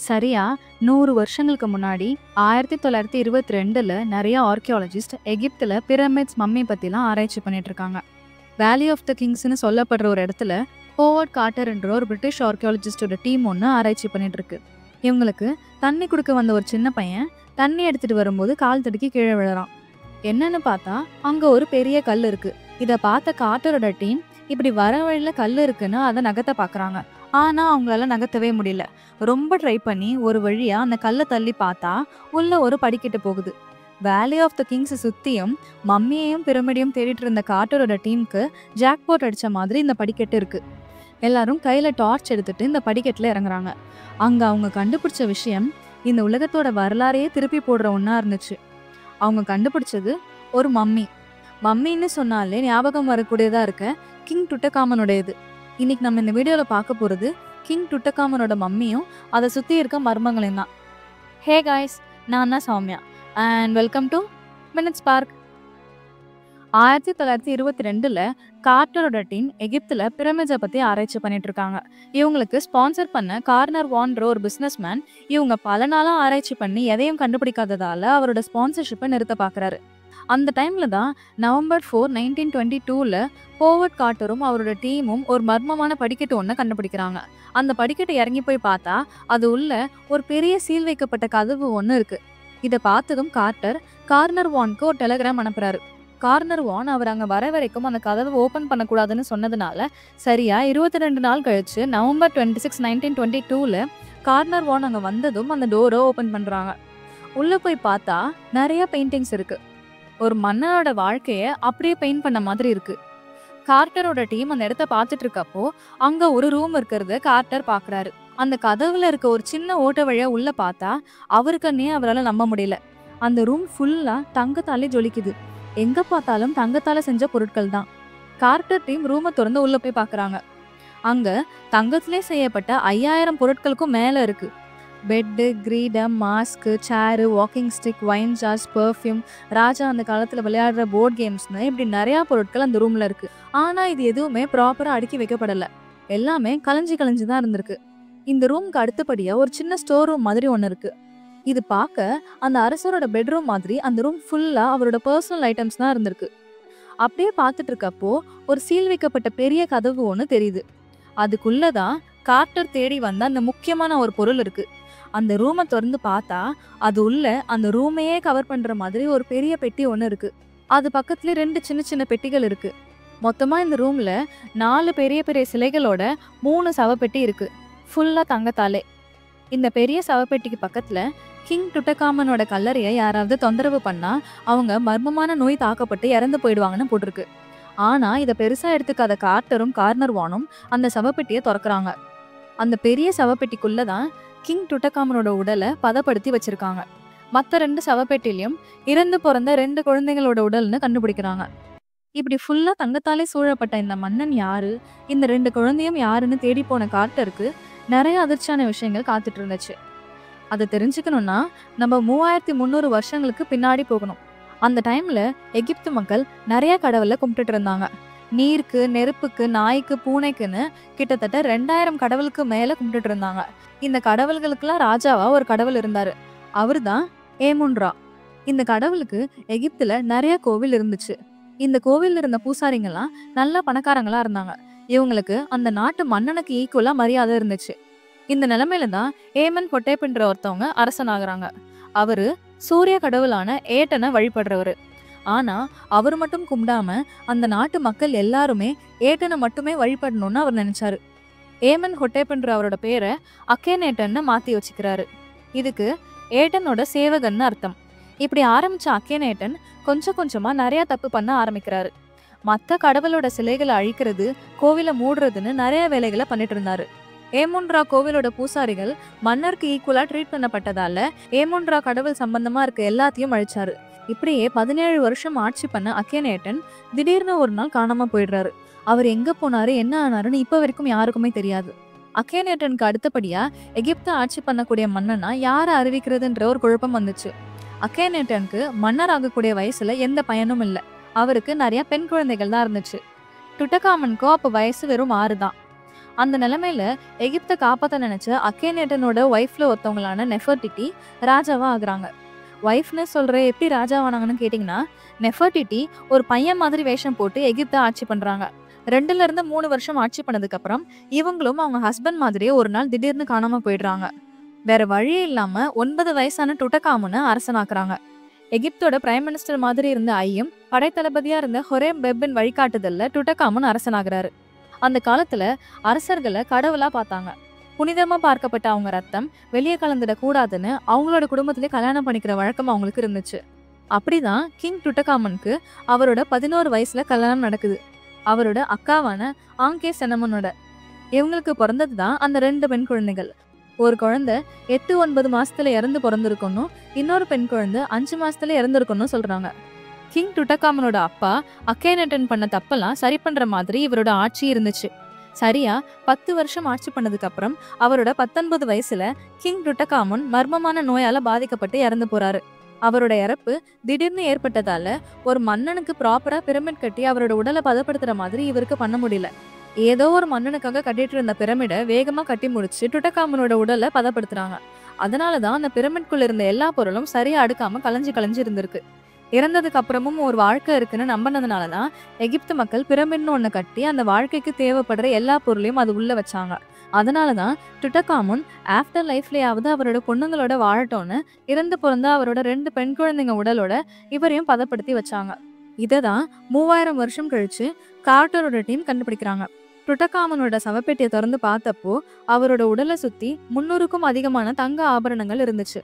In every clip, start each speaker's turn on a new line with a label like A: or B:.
A: சரியா 100 வருஷங்களுக்கு முன்னாடி 1922ல நிறைய ஆர்கியாலஜிஸ்ட் எகிப்துல பிரமிட்ஸ் மம்மி பத்திலாம் ஆராய்ச்சி பண்ணிட்டு இருக்காங்க. வேலி ஆஃப் த கிங்ஸ்னு சொல்லப்படுற ஒரு இடத்துல ஹோவர்ட் கார்ட்டர்ன்ற ஒரு பிரிட்டிஷ் ஆர்கியாலஜிஸ்டோட டீம் ஒன்று ஆராய்ச்சி பண்ணிட்டு இருக்கு. இவங்களுக்கு தண்ணி கொடுக்க வந்த ஒரு சின்ன பையன் தண்ணி எடுத்துட்டு வரும்போது கால் தடுக்கி கீழே விழுறான். என்னன்னு பார்த்தா அங்க ஒரு பெரிய கல் இருக்கு. இதை பார்த்த கார்ட்டரோட டீம் இப்படி வர வழியில கல் இருக்குன்னு அதை நகர்த்த பாக்குறாங்க. ஆனா அவங்களால நகர்த்தவே முடியல. ரொம்ப ட்ரை பண்ணி ஒரு வழியா அந்த கல்லை தள்ளி பார்த்தா உள்ள ஒரு படிக்கட்டு போகுது. வேலி ஆஃப் த கிங்ஸ் சுத்தியும் மம்மியையும் பிரமிடையும் தேடிட்டு இருந்த கார்ட்டரோட டீமுக்கு ஜாக்பாட் அடிச்ச மாதிரி இந்த படிக்கட்டு இருக்கு. எல்லாரும் கையில டார்ச் எடுத்துட்டு இந்த படிக்கட்டுல இறங்குறாங்க. அங்க அவங்க கண்டுபிடிச்ச விஷயம் இந்த உலகத்தோட வரலாறையே திருப்பி போடுற ஒண்ணா இருந்துச்சு. அவங்க கண்டுபிடிச்சது ஒரு மம்மி. மம்மின்னு சொன்னாலே ஞாபகம் வரக்கூடியதா இருக்க கிங் டுட்டகாமனுடையது. இன்னைக்கு நம்ம இந்த வீடியோல பார்க்க போறது கிங் டுட்டகாமனோட மம்மியும் அதை சுத்தி இருக்க மர்மங்களையும் தான். ஹே காய்ஸ், நான் தான் Soumya and welcome to minutes park. 1922ல கார்ட்டரோட டீம் எகிப்துல பிரமிட்ஸை பத்தி ஆராய்ச்சி பண்ணிட்டு இருக்காங்க. இவங்களுக்கு ஸ்பான்சர் பண்ண கார்னர் வான்ற ஒரு பிசினஸ்மேன் இவங்க பல நாளா ஆராய்ச்சி பண்ணி எதையும் கண்டுபிடிக்காததால அவரோட ஸ்பான்சர்ஷிப்பை நிறுத்த பாக்குறாரு. அந்த டைம்ல தான் நவம்பர் 4, 1922ல ஹோவர்ட் கார்ட்டரும் அவரோட டீமும் ஒரு மர்மமான படிக்கட்டு ஒன்று கண்டுபிடிக்கிறாங்க. அந்த படிக்கட்டு இறங்கி போய் பார்த்தா அது உள்ள ஒரு பெரிய சீல் வைக்கப்பட்ட கதவு ஒன்று இருக்கு. இதை பார்த்ததும் கார்ட்டர் கார்னர் வானுக்கு ஒரு டெலிகிராம் அனுப்புறாரு. கார்னர் வான் அவர் அங்கே வர வரைக்கும் அந்த கதவை ஓப்பன் பண்ணக்கூடாதுன்னு சொன்னதுனால சரியா 22 நாள் கழிச்சு நவம்பர் 26, 1922ல கார்னர் வான் அங்கே வந்ததும் அந்த டோரை ஓப்பன் பண்ணுறாங்க. உள்ளே போய் பார்த்தா நிறைய பெயிண்டிங்ஸ் இருக்கு. ஒரு மன்னனோட வாழ்க்கையை அப்படியே பெயிண்ட் பண்ண மாதிரி இருக்கு. கார்ட்டரோட டீம் அந்த இடத்த பார்த்துட்டு இருக்கப்போ அங்க ஒரு ரூம் இருக்கிறத கார்ட்டர் பாக்குறாரு. அந்த கதவுல இருக்க ஒரு சின்ன ஓட்ட வழியா உள்ள பார்த்தா அவருக்குன்னே அவரால் நம்ப முடியல. அந்த ரூம் ஃபுல்லா தங்கத்தாலே ஜொலிக்குது. எங்க பார்த்தாலும் தங்கத்தால செஞ்ச பொருட்கள் தான். கார்ட்டர் டீம் ரூமை திறந்து உள்ள போய் பாக்குறாங்க. அங்க தங்கத்திலே செய்யப்பட்ட 5000 பொருட்களுக்கும் மேல இருக்கு. பெட்டு, கிரீடம், mask, chair, walking stick, wine jars, perfume, ராஜா அந்த காலத்தில் விளையாடுற போர்ட் கேம்ஸ்னு இப்படி நிறையா பொருட்கள் அந்த ரூமில் இருக்குது. ஆனால் இது எதுவுமே ப்ராப்பராக அடுக்கி வைக்கப்படலை. எல்லாமே கலைஞ்சி தான் இருந்திருக்கு. இந்த ரூமுக்கு அடுத்தபடியாக ஒரு சின்ன ஸ்டோர் ரூம் மாதிரி ஒன்று இருக்குது. இது பார்க்க அந்த அரசரோட பெட்ரூம் மாதிரி அந்த ரூம் ஃபுல்லாக அவரோட பர்சனல் ஐட்டம்ஸ் தான் இருந்திருக்கு. அப்படியே பார்த்துட்டு இருக்கப்போ ஒரு சீல் வைக்கப்பட்ட பெரிய கதவு ஒன்று தெரியுது. அதுக்குள்ளதான் கார்ட்டர் தேடி வந்த அந்த முக்கியமான ஒரு பொருள் இருக்கு. அந்த ரூமை திறந்து பார்த்தா அது உள்ள அந்த ரூமையே கவர் பண்ற மாதிரி ஒரு பெரிய பெட்டி ஒன்று இருக்கு. அது பக்கத்துல 2 சின்ன சின்ன பெட்டிகள் இருக்கு. மொத்தமா இந்த ரூம்ல 4 பெரிய பெரிய சிலைகளோட 3 சவப்பெட்டி இருக்கு, ஃபுல்லா தங்கத்தாலே. இந்த பெரிய சவப்பெட்டிக்கு பக்கத்துல கிங் டுட்டகாமனோட கல்லறையை யாராவது தொந்தரவு பண்ணா அவங்க மர்மமான நோய் தாக்கப்பட்டு இறந்து போயிடுவாங்கன்னு போட்டிருக்கு. ஆனா இதை பெருசா எடுத்துக்காத கார்ட்டரும் கார்னர் வானும் அந்த சவப்பெட்டியை திறக்கிறாங்க. அந்த பெரிய சவப்பெட்டிக்குள்ளதான் கிங் டுட்டகாமனோட உடலை பதப்படுத்தி வச்சிருக்காங்க. மற்ற 2 சவப்பெட்டிலையும் இறந்து பிறந்த 2 குழந்தைங்களோட உடல்னு கண்டுபிடிக்கிறாங்க. இப்படி ஃபுல்லா தங்கத்தாலே சூழப்பட்ட இந்த மன்னன் யாரு, இந்த 2 குழந்தையும் யாருன்னு தேடி போன கார்ட்டருக்கு நிறைய அதிர்ச்சியான விஷயங்கள் காத்துட்டு இருந்துச்சு. அதை தெரிஞ்சுக்கணும்னா நம்ம 3300 வருஷங்களுக்கு பின்னாடி போகணும். அந்த டைம்ல எகிப்து மக்கள் நிறைய கடவுளை கும்பிட்டுட்டு இருந்தாங்க. நீருக்கு, நெருப்புக்கு, நாய்க்கு, பூனைக்குன்னு கிட்டத்தட்ட 2000 கடவுளுக்கு மேல கும்பிட்டுட்டு இருந்தாங்க. இந்த கடவுள்களுக்கெல்லாம் ராஜாவா ஒரு கடவுள் இருந்தாரு. அவரு தான் ஏமுன்ரா. இந்த கடவுளுக்கு எகிப்துல நிறைய கோவில் இருந்துச்சு. இந்த கோவில் இருந்த பூசாரிங்கெல்லாம் நல்ல பணக்காரங்களா இருந்தாங்க. இவங்களுக்கு அந்த நாட்டு மன்னனுக்கு ஈக்குவலா மரியாதை இருந்துச்சு. இந்த நிலைமையில தான் ஏமன் ஹொட்டேப்ன்ற ஒருத்தவங்க அரசனாகிறாங்க. அவரு சூரிய கடவுளான ஏட்டனை வழிபடுறவரு. ஆனா அவர் மட்டும் கும்பிடாம அந்த நாட்டு மக்கள் எல்லாருமே ஏட்டனை மட்டுமே வழிபடணும்னு அவர் நினைச்சாரு. ஏமன் ஹொட்டேப்ன்ற அவரோட பேரை அக்கேனேட்டன்னு மாத்தி வச்சுக்கிறாரு. இதுக்கு ஏட்டனோட சேவகன்னு அர்த்தம். இப்படி ஆரம்பிச்ச அக்கேனேட்டன் கொஞ்சம் கொஞ்சமா நிறைய தப்பு பண்ண ஆரம்பிக்கிறாரு. மற்ற கடவுளோட சிலைகளை அழிக்கிறது, கோவிலை மூடுறதுன்னு நிறைய வேலைகளை பண்ணிட்டு இருந்தாரு. ஏமுன்ரா கோவிலோட பூசாரிகள் மன்னருக்கு ஈக்குவலா ட்ரீட் பண்ணப்பட்டதால ஏமுன்ரா கடவுள் சம்பந்தமா இருக்க எல்லாத்தையும் அழிச்சாரு. இப்படியே 17 வருஷம் ஆட்சி பண்ண அக்கேனேட்டன் திடீர்னு ஒரு நாள் காணாம போயிடுறாரு. அவர் எங்க போனாரு, என்ன ஆனாருன்னு இப்ப வரைக்கும் யாருக்குமே தெரியாது. அக்கேனேட்டனுக்கு அடுத்தபடியா எகிப்தை ஆட்சி பண்ணக்கூடிய மன்னனா யாரை அறிவிக்கிறதுன்ற ஒரு குழப்பம் வந்துச்சு. அக்கேனேட்டனுக்கு மன்னர் ஆகக்கூடிய வயசுல எந்த பயனும் இல்லை. அவருக்கு நிறைய பெண் குழந்தைகள் தான் இருந்துச்சு. டுட்டகாமனுக்கோ அப்போ வயசு வெறும் 6 தான். அந்த நிலைமையில எகிப்த காப்பாத்த நினைச்ச அக்கேனேட்டனோட ஒய்ஃப்ல ஒருத்தவங்களான நெஃபர்டிட்டி ராஜாவா ஆகுறாங்க. ஒய்ஃப்னு சொல்ற எப்படி ராஜாவானாங்கன்னு கேட்டிங்கன்னா, நெஃபர்டிட்டி ஒரு பையன் மாதிரி வேஷம் போட்டு எகிப்த ஆட்சி பண்றாங்க. 2ல இருந்து 3 வருஷம் ஆட்சி பண்ணதுக்கு அப்புறம் இவங்களும் அவங்க ஹஸ்பண்ட் மாதிரியே ஒரு நாள் திடீர்னு காணாம போயிடுறாங்க. வேற வழியே இல்லாம 9 வயசான டுட்டகாமுன அரசனாக்குறாங்க. எகிப்தோட பிரைம் மினிஸ்டர் மாதிரி இருந்த ஐயும் படைத்தளபதியா இருந்த ஹொரேம் பெப்பின் வழிகாட்டுதல்ல டுட்டகாமுன் அரசனாகிறாரு. அந்த காலத்துல அரசர்களை கடவுளா பார்த்தாங்க. புனிதமா பார்க்கப்பட்ட அவங்க ரத்தம் வெளியே கலந்துட கூடாதுன்னு அவங்களோட குடும்பத்திலே கல்யாணம் பண்ணிக்கிற வழக்கம் அவங்களுக்கு இருந்துச்சு. அப்படிதான் கிங் டுட்டகாமனுக்கு அவரோட 11 வயசுல கல்யாணம் நடக்குது. அவரோட அக்காவான ஆங்கே செனமனோட. இவங்களுக்கு பிறந்ததுதான் அந்த 2 பெண் குழந்தைகள். ஒரு குழந்தை 8-9 மாசத்துல இறந்து பிறந்திருக்கணும், இன்னொரு பெண் குழந்தை 5 மாசத்துல இறந்திருக்கணும் சொல்றாங்க. கிங் டுட்டகாமனோட அப்பா அக்கேனட்டன் பண்ண தப்பெல்லாம் சரி பண்ற மாதிரி இவரோட ஆட்சி இருந்துச்சு. சரியா 10 வருஷம் ஆட்சி பண்ணதுக்கு அப்புறம் அவரோட 19 வயசுல கிங் டுட்டகாமுன் மர்மமான நோயால பாதிக்கப்பட்டு இறந்து போறாரு. அவரோட இறப்பு திடீர்னு ஏற்பட்டதால ஒரு மன்னனுக்கு ப்ராப்பரா பிரமிட் கட்டி அவரோட உடலை பதப்படுத்துற மாதிரி இவருக்கு பண்ண முடியல. ஏதோ ஒரு மன்னனுக்காக கட்டிட்டு இருந்த பிரமிடை வேகமா கட்டி முடிச்சு டுட்டகாமனோட உடலை பதப்படுத்துறாங்க. அதனாலதான் அந்த பிரமிட்குள்ள இருந்த எல்லா பொருளும் சரியா அடுக்காம கலைஞ்சு இருந்திருக்கு. இறந்ததுக்கு அப்புறமும் ஒரு வாழ்க்கை இருக்குன்னு நம்பினதுனாலதான் எகிப்து மக்கள் பிரமிட்னு ஒண்ணு கட்டி அந்த வாழ்க்கைக்கு தேவைப்படுற எல்லா பொருளையும் அது உள்ள வச்சாங்க. அதனாலதான் டுட்டகாமுன் ஆஃப்டர் லைஃப்லயாவது அவரோட பொண்ணுங்களோட வாழட்டோன்னு இறந்து பிறந்த அவரோட 2 பெண் குழந்தைங்க உடலோட இவரையும் பதப்படுத்தி வச்சாங்க. இததான் 3000 வருஷம் கழிச்சு கார்ட்டரோட டீம் கண்டுபிடிக்கிறாங்க. டுட்டகாமனோட சவப்பெட்டியை திறந்து பார்த்தப்போ அவரோட உடலை சுத்தி 300க்கும் அதிகமான தங்க ஆபரணங்கள் இருந்துச்சு.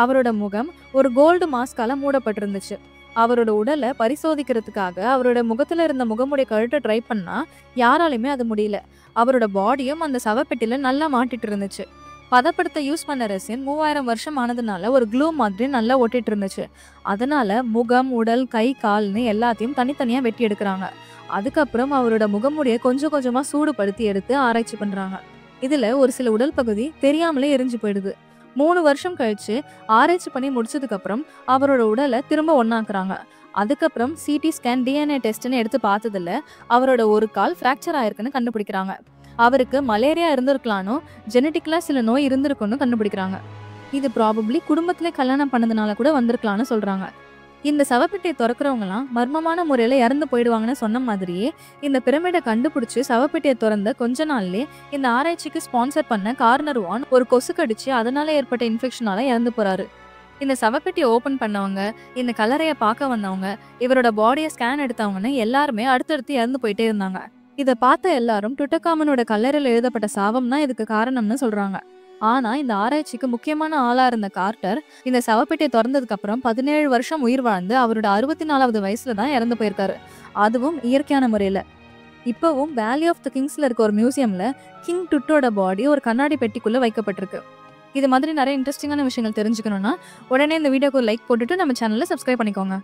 A: அவரோட முகம் ஒரு கோல்டு மாஸ்கால மூடப்பட்டிருந்துச்சு. அவரோட உடலை பரிசோதிக்கிறதுக்காக அவரோட முகத்துல இருந்த முகமுடைய கழுத்தை ட்ரை பண்ணா யாராலுமே அது முடியல. அவரோட பாடியும் அந்த சவப்பெட்டில நல்லா மாட்டிட்டு இருந்துச்சு. பதப்படுத்த யூஸ் பண்ண ரெசின் 3000 வருஷம் ஆனதுனால ஒரு க்ளூ மாதிரி நல்லா ஒட்டிட்டு இருந்துச்சு. அதனால முகம், உடல், கை, கால்னு எல்லாத்தையும் தனித்தனியா வெட்டி எடுக்கிறாங்க. அதுக்கப்புறம் அவரோட முகமுடைய கொஞ்சம் கொஞ்சமா சூடுபடுத்தி எடுத்து ஆராய்ச்சி பண்றாங்க. இதுல ஒரு சில உடல் பகுதி தெரியாமலே எரிஞ்சு போயிடுது. 3 வருஷம் கழிச்சு ஆராய்ச்சி பண்ணி முடிச்சதுக்கு அப்புறம் அவரோட உடலை திரும்ப ஒண்ணாக்குறாங்க. அதுக்கப்புறம் சிடி ஸ்கேன், டிஎன்ஏ டெஸ்ட்னு எடுத்து பார்த்ததுல அவரோட ஒரு கால் ஃப்ராக்சர் ஆயிருக்குன்னு கண்டுபிடிக்கிறாங்க. அவருக்கு மலேரியா இருந்திருக்கலானோ ஜெனட்டிக்கலா சில நோய் இருந்திருக்குன்னு கண்டுபிடிக்கிறாங்க. இது ப்ராபப்ளி குடும்பத்திலே கல்யாணம் பண்ணதுனால கூட வந்திருக்கலாம்னு சொல்றாங்க. இந்த சவப்பெட்டியை திறக்கிறவங்கலாம் மர்மமான முறையில இறந்து போயிடுவாங்கன்னு சொன்ன மாதிரியே இந்த பிரமிடை கண்டுபிடிச்சு சவப்பெட்டியை திறந்த கொஞ்ச நாள்லயே இந்த ஆராய்ச்சிக்கு ஸ்பான்சர் பண்ண கார்னர் வான் ஒரு கொசு கடிச்சு அதனால ஏற்பட்ட இன்ஃபெக்ஷனால இறந்து போறாரு. இந்த சவப்பெட்டியை ஓபன் பண்ணவங்க, இந்த கல்லறையை பார்க்க வந்தவங்க, இவரோட பாடியை ஸ்கேன் எடுத்தவங்கன்னு எல்லாருமே அடுத்தடுத்து இறந்து போயிட்டே இருந்தாங்க. இதை பார்த்த எல்லாரும் டுட்டகாமனோட கல்லறையில் எழுதப்பட்ட சாபம் தான் இதுக்கு காரணம்னு சொல்றாங்க. ஆனா இந்த ஆராய்ச்சிக்கு முக்கியமான ஆளா இருந்த கார்ட்டர் இந்த சவப்பெட்டியை திறந்ததுக்கு அப்புறம் 17 வருஷம் உயிர் வாழ்ந்து அவரோட 64வது வயசுல தான் இறந்து போயிருக்காரு. அதுவும் இயற்கையான முறையில. இப்பவும் வேலி ஆஃப் த கிங்ஸ்ல இருக்க ஒரு மியூசியம்ல கிங் டுட்டோட பாடி ஒரு கண்ணாடி பெட்டிக்குள்ள வைக்கப்பட்டிருக்கு. இது மாதிரி நிறைய இன்ட்ரெஸ்டிங்கான விஷயங்கள் தெரிஞ்சுக்கணும்னா உடனே இந்த வீடியோக்கு ஒரு லைக் போட்டுட்டு நம்ம சேனலை சப்ஸ்கிரைப் பண்ணிக்கோங்க.